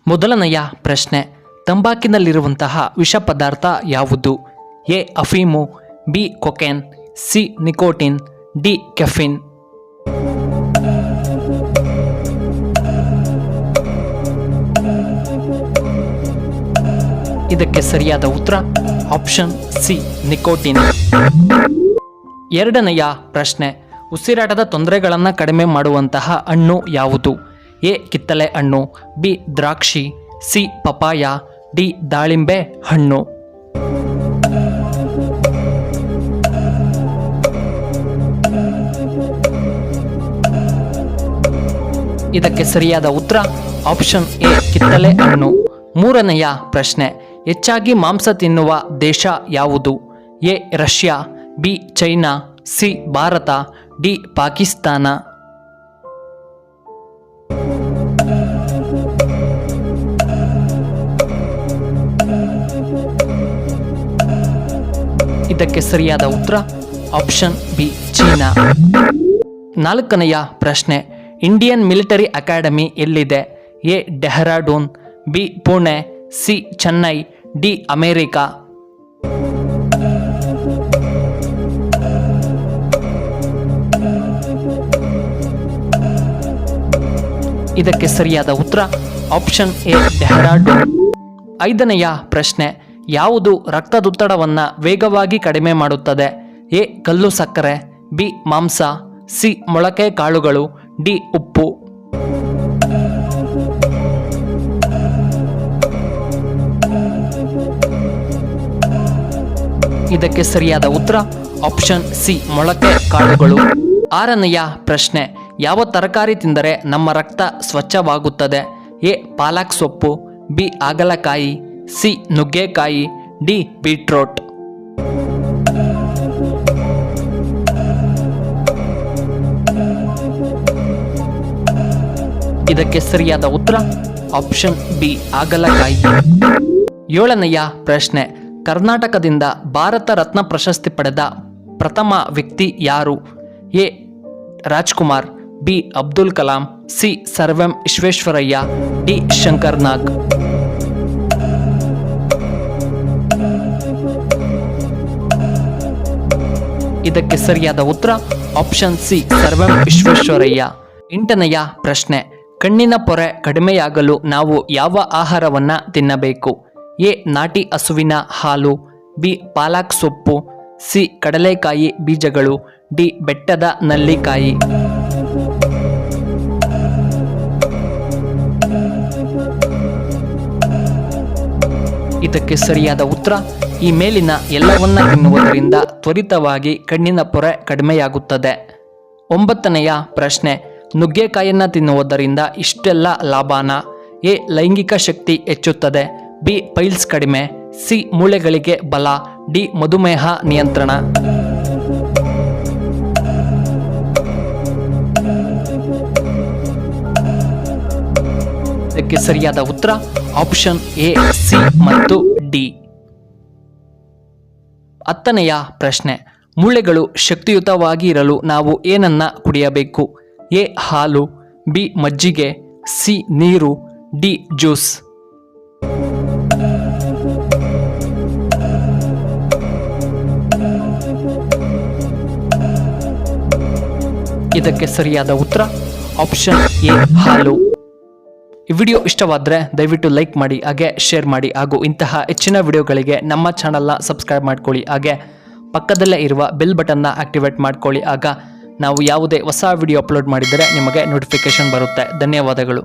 ಮೊದಲನೆಯ ಪ್ರಶ್ನೆ, ತಂಬಾಕಿನಲ್ಲಿರುವಂತಹ ವಿಷ ಪದಾರ್ಥ ಯಾವುದು? ಎ ಅಫೀಮು, B cocaine, C nicotine, D caffeine. ಇದಕ್ಕೆ ಸರಿಯಾದ ಉತ್ತರ ಆಪ್ಷನ್ ಸಿ ನಿಕೋಟಿನ್. ಎರಡನೆಯ ಪ್ರಶ್ನೆ, ಉಸಿರಾಟದ ತೊಂದರೆಗಳನ್ನು ಕಡಿಮೆ ಮಾಡುವಂತಹ ಹಣ್ಣು ಯಾವುದು? ಎ ಕಿತ್ತಳೆ ಹಣ್ಣು, ಬಿ ದ್ರಾಕ್ಷಿ, ಸಿ ಪಪಾಯ, ಡಿ ದಾಳಿಂಬೆ ಹಣ್ಣು. ಇದಕ್ಕೆ ಸರಿಯಾದ ಉತ್ತರ ಆಪ್ಷನ್ ಎ ಕಿತ್ತಳೆ ಹಣ್ಣು. ಮೂರನೆಯ ಪ್ರಶ್ನೆ, ಹೆಚ್ಚಾಗಿ ಮಾಂಸ ತಿನ್ನುವ ದೇಶ ಯಾವುದು? A Russia, B China, C Bharat, D Pakistan. ಇದಕ್ಕೆ ಸರಿಯಾದ ಉತ್ತರ ಆಪ್ಷನ್ ಬಿ ಚೀನಾ. ನಾಲ್ಕನೆಯ ಪ್ರಶ್ನೆ, ಇಂಡಿಯನ್ ಮಿಲಿಟರಿ ಅಕಾಡೆಮಿ ಎಲ್ಲಿದೆ? A Dehradun, B Pune, C Chennai, D America. ಇದಕ್ಕೆ ಸರಿಯಾದ ಉತ್ತರ ಆಪ್ಷನ್ ಎ ಡೆಹ್ರಾಡೂನ್. ಐದನೆಯ ಪ್ರಶ್ನೆ, ಯಾವುದು ರಕ್ತದೊತ್ತಡವನ್ನು ವೇಗವಾಗಿ ಕಡಿಮೆ ಮಾಡುತ್ತದೆ? ಎ ಕಲ್ಲು ಸಕ್ಕರೆ, ಬಿ ಮಾಂಸ, ಸಿ ಮೊಳಕೆ ಕಾಳುಗಳು, ಡಿ ಉಪ್ಪು. ಇದಕ್ಕೆ ಸರಿಯಾದ ಉತ್ತರ ಆಪ್ಷನ್ ಸಿ ಮೊಳಕೆ ಕಾಳುಗಳು. ಆರನೆಯ ಪ್ರಶ್ನೆ, ಯಾವ ತರಕಾರಿ ತಿಂದರೆ ನಮ್ಮ ರಕ್ತ ಸ್ವಚ್ಛವಾಗುತ್ತದೆ? ಎ ಪಾಲಕ್ ಸೊಪ್ಪು, ಬಿ ಹಾಗಲಕಾಯಿ, ಸಿ ನುಗ್ಗೆಕಾಯಿ, ಡಿ ಬೀಟ್ರೋಟ್. ಇದಕ್ಕೆ ಸರಿಯಾದ ಉತ್ತರ ಆಪ್ಷನ್ ಬಿ ಹಾಗಲಕಾಯಿ. ಏಳನೆಯ ಪ್ರಶ್ನೆ, ಕರ್ನಾಟಕದಿಂದ ಭಾರತ ರತ್ನ ಪ್ರಶಸ್ತಿ ಪಡೆದ ಪ್ರಥಮ ವ್ಯಕ್ತಿ ಯಾರು? A Rajkumar, B Abdul Kalam, C sir M Visvesvaraya, D Shankar Nag. ಇದಕ್ಕೆ ಸರಿಯಾದ ಉತ್ತರ option C sir M Visvesvaraya. ಎಂಟನೆಯ ಪ್ರಶ್ನೆ, ಕಣ್ಣಿನ ಪೊರೆ ಕಡಿಮೆಯಾಗಲು ನಾವು ಯಾವ ಆಹಾರವನ್ನು ತಿನ್ನಬೇಕು? ಎ ನಾಟಿ ಹಸುವಿನ ಹಾಲು, ಬಿ ಪಾಲಕ್ ಸೊಪ್ಪು, ಸಿ ಕಡಲೆಕಾಯಿ ಬೀಜಗಳು, ಡಿ ಬೆಟ್ಟದ ನಲ್ಲಿಕಾಯಿ. ಇದಕ್ಕೆ ಸರಿಯಾದ ಉತ್ತರ ಈ ಮೇಲಿನ ಎಲ್ಲವನ್ನ ತಿನ್ನುವುದರಿಂದ ತ್ವರಿತವಾಗಿ ಕಣ್ಣಿನ ಪೊರೆ ಕಡಿಮೆಯಾಗುತ್ತದೆ. ಒಂಬತ್ತನೆಯ ಪ್ರಶ್ನೆ, ನುಗ್ಗೆಕಾಯಿಯನ್ನು ತಿನ್ನುವುದರಿಂದ ಇಷ್ಟೆಲ್ಲ ಲಾಭಾನ? ಎ ಲೈಂಗಿಕ ಶಕ್ತಿ ಹೆಚ್ಚುತ್ತದೆ, ಬಿ ಪೈಲ್ಸ್ ಕಡಿಮೆ, ಸಿ ಮೂಳೆಗಳಿಗೆ ಬಲ, ಡಿ ಮಧುಮೇಹ ನಿಯಂತ್ರಣ. ಇದಕ್ಕೆ ಸರಿಯಾದ ಉತ್ತರ ಆಪ್ಷನ್ ಎ ಸಿ ಮತ್ತು ಡಿ. ಹತ್ತನೆಯ ಪ್ರಶ್ನೆ, ಮೂಳೆಗಳು ಶಕ್ತಿಯುತವಾಗಿ ಇರಲು ನಾವು ಏನನ್ನ ಕುಡಿಯಬೇಕು? ಎ ಹಾಲು, ಬಿ ಮಜ್ಜಿಗೆ, ಸಿ ನೀರು, ಡಿ ಜ್ಯೂಸ್. ಇದಕ್ಕೆ ಸರಿಯಾದ ಉತ್ತರ ಆಪ್ಷನ್ ಎ ಹಾಲು. ಈ ವಿಡಿಯೋ ಇಷ್ಟವಾದರೆ ದಯವಿಟ್ಟು ಲೈಕ್ ಮಾಡಿ, ಹಾಗೆ ಶೇರ್ ಮಾಡಿ, ಹಾಗೂ ಇಂತಹ ಹೆಚ್ಚಿನ ವಿಡಿಯೋಗಳಿಗೆ ನಮ್ಮ ಚಾನಲ್ನ ಸಬ್ಸ್ಕ್ರೈಬ್ ಮಾಡ್ಕೊಳ್ಳಿ, ಹಾಗೆ ಪಕ್ಕದಲ್ಲೇ ಇರುವ ಬೆಲ್ ಬಟನ್ನ ಆಕ್ಟಿವೇಟ್ ಮಾಡ್ಕೊಳ್ಳಿ. ಆಗ ನಾವು ಯಾವುದೇ ಹೊಸ ವಿಡಿಯೋ ಅಪ್ಲೋಡ್ ಮಾಡಿದರೆ ನಿಮಗೆ ನೋಟಿಫಿಕೇಶನ್ ಬರುತ್ತೆ. ಧನ್ಯವಾದಗಳು.